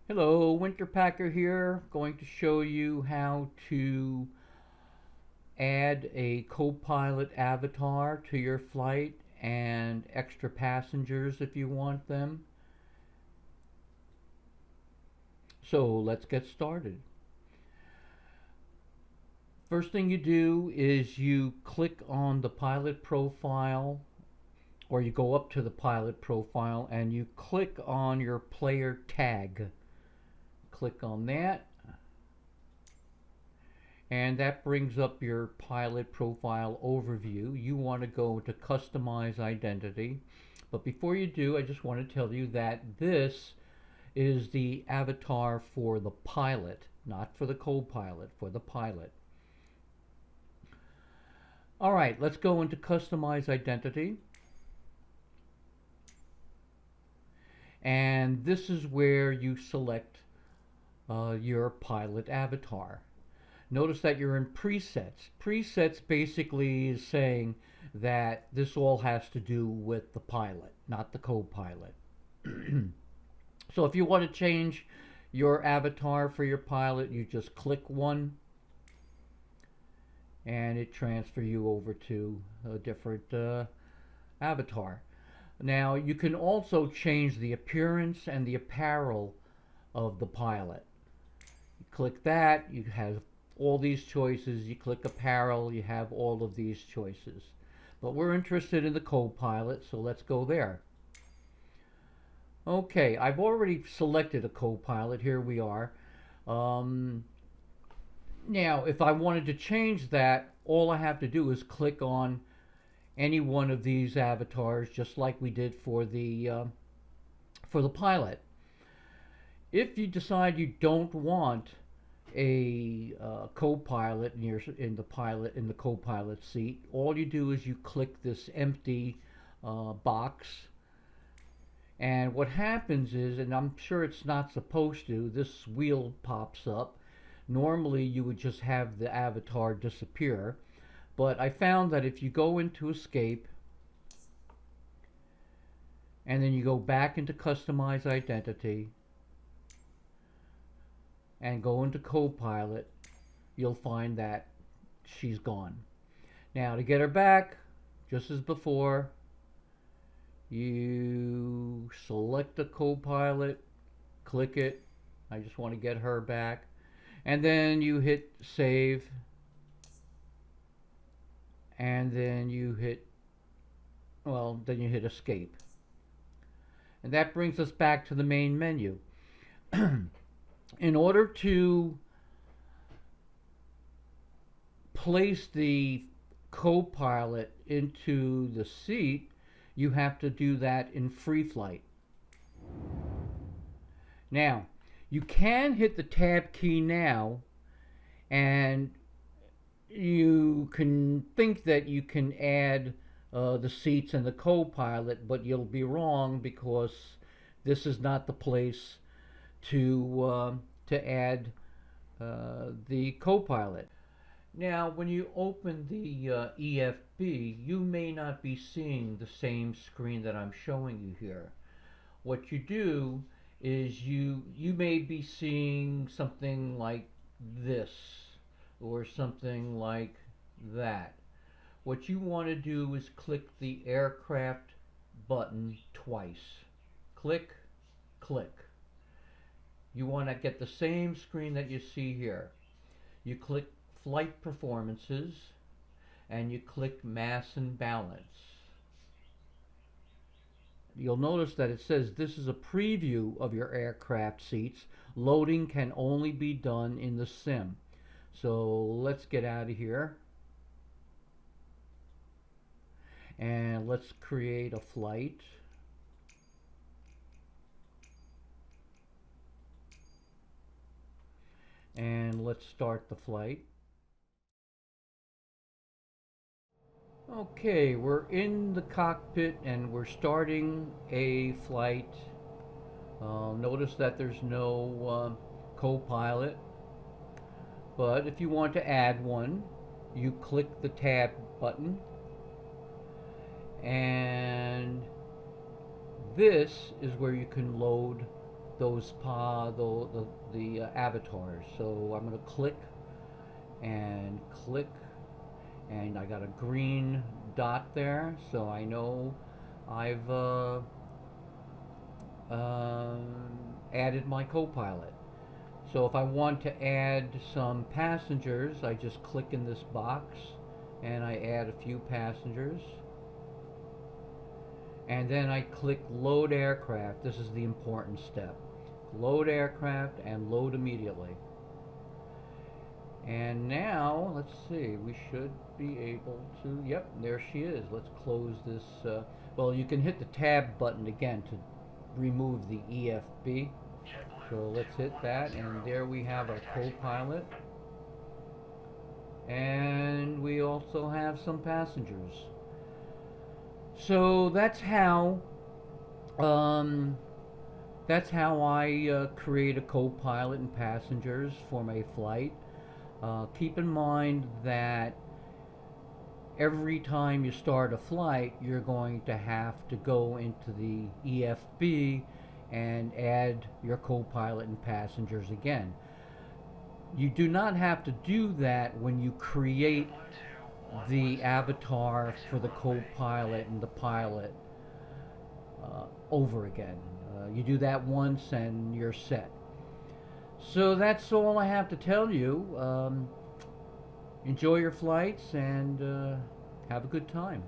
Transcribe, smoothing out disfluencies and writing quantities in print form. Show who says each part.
Speaker 1: Hello, Winter Packer here. Going to show you how to add a co-pilot avatar to your flight and extra passengers if you want them. So let's get started. First thing you do is you click on the pilot profile, or you go up to the pilot profile and you click on your player tag. Click on that, and that brings up your pilot profile overview. You want to go to customize identity, but before you do, I just want to tell you that this is the avatar for the pilot, not for the co-pilot, for the pilot. All right, let's go into customize identity, and this is where you select your pilot avatar. Notice that you're in presets. Presets basically is saying that this all has to do with the pilot, not the co-pilot. So if you want to change your avatar for your pilot, you just click one and it transfers you over to a different avatar. Now you can also change the appearance and the apparel of the pilot. You click that, you have all these choices. You click apparel, you have all of these choices. But we're interested in the co-pilot, so let's go there. Okay, I've already selected a co-pilot. Here we are. Now, if I wanted to change that, all I have to do is click on any one of these avatars, just like we did for the pilot. If you decide you don't want a co-pilot in the co-pilot seat, all you do is you click this empty box, and what happens is, and I'm sure it's not supposed to, this wheel pops up. Normally you would just have the avatar disappear, but I found that if you go into escape and then you go back into customize identity and go into co-pilot, you'll find that she's gone. Now to get her back, just as before, you select the co-pilot, click it. I just want to get her back. And then you hit save. And then you hit, well, then you hit escape. And that brings us back to the main menu. In order to place the co-pilot into the seat, you have to do that in free flight. Now, you can hit the tab key now, and you can think that you can add the seats and the co-pilot, but you'll be wrong, because this is not the place to add the co-pilot. Now, when you open the EFB, you may not be seeing the same screen that I'm showing you here. What you do is you may be seeing something like this or something like that. What you want to do is click the aircraft button twice. Click, click. You want to get the same screen that you see here. You click flight performances and you click mass and balance. You'll notice that it says this is a preview of your aircraft seats. Loading can only be done in the sim. So let's get out of here and let's create a flight. And let's start the flight. Okay, we're in the cockpit and we're starting a flight. Notice that there's no co-pilot, but if you want to add one, you click the tab button, and this is where you can load those avatars. So I'm going to click and click, and I got a green dot there, so I know I've added my copilot. So if I want to add some passengers, I just click in this box and I add a few passengers. And then I click load aircraft. This is the important step. Load aircraft and load immediately. And now, let's see, we should be able to, yep, there she is. Let's close this. Well, you can hit the tab button again to remove the EFB. So let's hit that, and there we have our copilot. And we also have some passengers. So that's how I create a copilot and passengers for my flight. Keep in mind that every time you start a flight, you're going to have to go into the EFB and add your copilot and passengers again. You do not have to do that when you create the avatar for the copilot and the pilot over again. You do that once and you're set. So that's all I have to tell you. Enjoy your flights and have a good time.